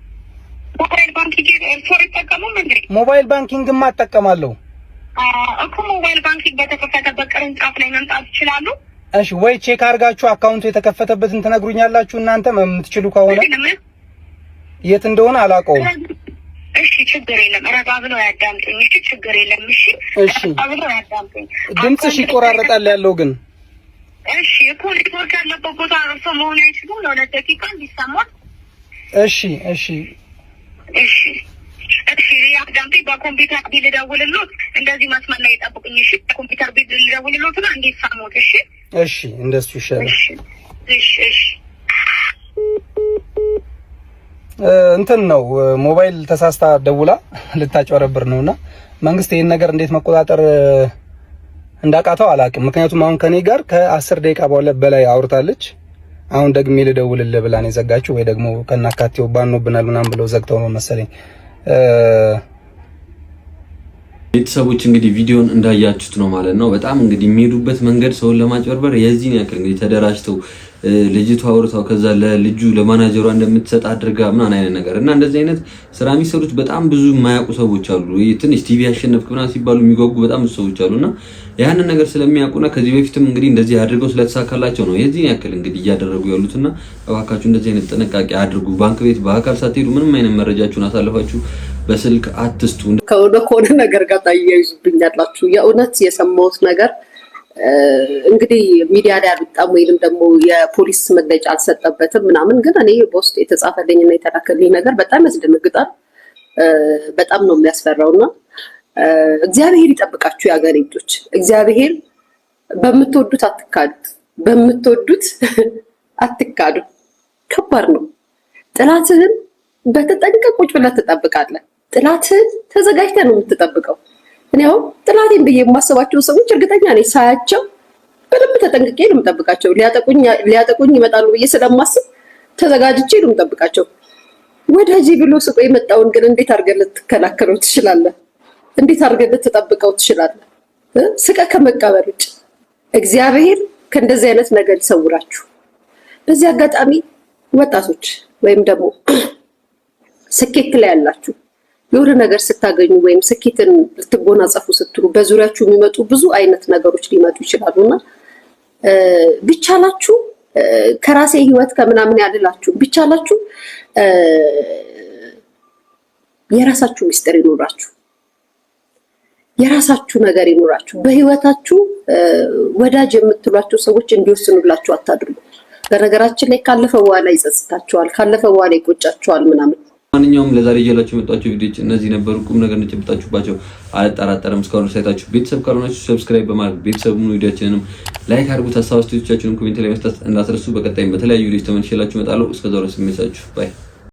ሞባይል ባንኪንግ እርሶ ይጠቀሙ እንዴ? ሞባይል ባንኪንግማ እጠቀማለሁ እኮ። ሞባይል ባንኪንግ በተከፈተበት ቅርንጫፍ ላይ መምጣት ይችላሉ። እሺ ወይ ቼክ አድርጋችሁ አካውንቱ የተከፈተበትን ትነግሩኛላችሁ እናንተ የምትችሉ ከሆነ። የት እንደሆነ አላውቀውም። እሺ ችግር የለም። ረጋ ብለው ያዳምጡኝ። እሺ ችግር የለም። እሺ ረጋ ብለው ያዳምጡኝ። ድምጽሽ ይቆራረጣል ያለው ግን። እሺ እኮ ኔትወርክ ያለበት ቦታ እርሶ መሆን አይችሉም። ለሁለት ደቂቃ እንዲሰማት። እሺ እሺ እሺ እሺ ያዳምጡኝ። በኮምፒውተር ቢል ደውልሎት እንደዚህ መስመር ላይ ይጠብቁኝ። እሺ ኮምፒውተር ቢል ደውልሎት እና እንዴት ሰሙት? እሺ እሺ እንደሱ ይሻላል። እሺ እሺ እንትን ነው ሞባይል ተሳስታ ደውላ ልታጭበረብር ነውና መንግስት ይሄን ነገር እንዴት መቆጣጠር እንዳቃተው አላውቅም። ምክንያቱም አሁን ከኔ ጋር ከ10 ደቂቃ በላይ አውርታለች። አሁን ደግሜ ልደውልልህ ብላ ነው የዘጋችው፣ ወይ ደግሞ ከናካቴው ባኖብናል ምናምን ብለው ዘግተው ነው መሰለኝ። ቤተሰቦች እንግዲህ ቪዲዮን እንዳያችሁት ነው ማለት ነው። በጣም እንግዲህ የሚሄዱበት መንገድ ሰውን ለማጭበርበር የዚህን ያክል እንግዲህ ተደራጅተው ልጅቷ አውርታው ከዛ ለልጁ ለማናጀሯ እንደምትሰጥ አድርጋ ምናምን አይነት ነገር እና እንደዚህ አይነት ስራ የሚሰሩት በጣም ብዙ የማያውቁ ሰዎች አሉ። ትንሽ ቲቪ ያሸነፍክ ምናምን ሲባሉ የሚጓጉ በጣም ብዙ ሰዎች አሉና ያንን ነገር ስለሚያውቁና ከዚህ በፊትም እንግዲህ እንደዚህ አድርገው ስለተሳካላቸው ነው የዚህን ያክል እንግዲህ እያደረጉ ያሉትና እባካችሁ እንደዚህ አይነት ጥንቃቄ አድርጉ። ባንክ ቤት በአካል ሳትሄዱ ምንም አይነት መረጃችሁን አሳልፋችሁ በስልክ አትስጡ። ከሆነ ነገር ጋር ታያይዙብኛላችሁ። የእውነት የሰማሁት ነገር እንግዲህ ሚዲያ ላይ አልወጣም ወይንም ደግሞ የፖሊስ መግለጫ አልሰጠበትም ምናምን፣ ግን እኔ በውስጥ የተጻፈልኝና የተላከልኝ ነገር በጣም ያስደነግጣል። በጣም ነው የሚያስፈራውና እግዚአብሔር ይጠብቃችሁ የአገሬ ልጆች። እግዚአብሔር በምትወዱት አትካዱት፣ በምትወዱት አትካዱ። ከባድ ነው። ጥላትህን በተጠንቀቅ ቁጭ ብለህ ትጠብቃለህ። ጥላትህን ተዘጋጅተህ ነው የምትጠብቀው። እኔ አሁን ጥላቴን ብዬ የማስባቸው ሰዎች እርግጠኛ ነኝ ሳያቸው በደንብ ተጠንቅቄ ነው የምጠብቃቸው። ሊያጠቁኝ ይመጣሉ ብዬ ስለማስብ ተዘጋጅቼ ነው የምጠብቃቸው። ወዳጄ ብሎ ስቆ የመጣውን ግን እንዴት አድርገህ ልትከላከለው ትችላለህ? እንዴት አድርገህ ልትጠብቀው ትችላለህ? ስቀህ ከመቀበል ውጭ እግዚአብሔር ከእንደዚህ አይነት ነገር ይሰውራችሁ። በዚህ አጋጣሚ ወጣቶች ወይም ደግሞ ስኬት ላይ ያላችሁ የሆነ ነገር ስታገኙ ወይም ስኬትን ልትጎናጸፉ ስትሉ በዙሪያችሁ የሚመጡ ብዙ አይነት ነገሮች ሊመጡ ይችላሉና ቢቻላችሁ ከራሴ ህይወት ከምናምን ያድላችሁ ቢቻላችሁ የራሳችሁ ሚስጥር ይኖራችሁ፣ የራሳችሁ ነገር ይኖራችሁ። በህይወታችሁ ወዳጅ የምትሏቸው ሰዎች እንዲወስኑላችሁ አታድርጉ። በነገራችን ላይ ካለፈ በኋላ ይጸጽታችኋል፣ ካለፈ በኋላ ይቆጫችኋል ምናምን። ማንኛውም ለዛሬ ይዤላችሁ የመጣችሁ ቪዲዮዎች እነዚህ ነበሩ። ቁም ነገር እንደጨበጣችሁባቸው አልጠራጠርም። እስካሁን ሳይታችሁ ቤተሰብ ካልሆናችሁ ሰብስክራይብ በማድረግ ቤተሰቡን ቪዲዮአችንንም ላይክ አድርጉት። ሀሳብ አስተያየቶቻችሁን ኮሜንት ላይ መስጠት እንዳትረሱ። በቀጣይም በተለያዩ ቪዲዮዎች ተመልሼላችሁ እመጣለሁ። እስከዛው ድረስ ይመቻችሁ። ባይ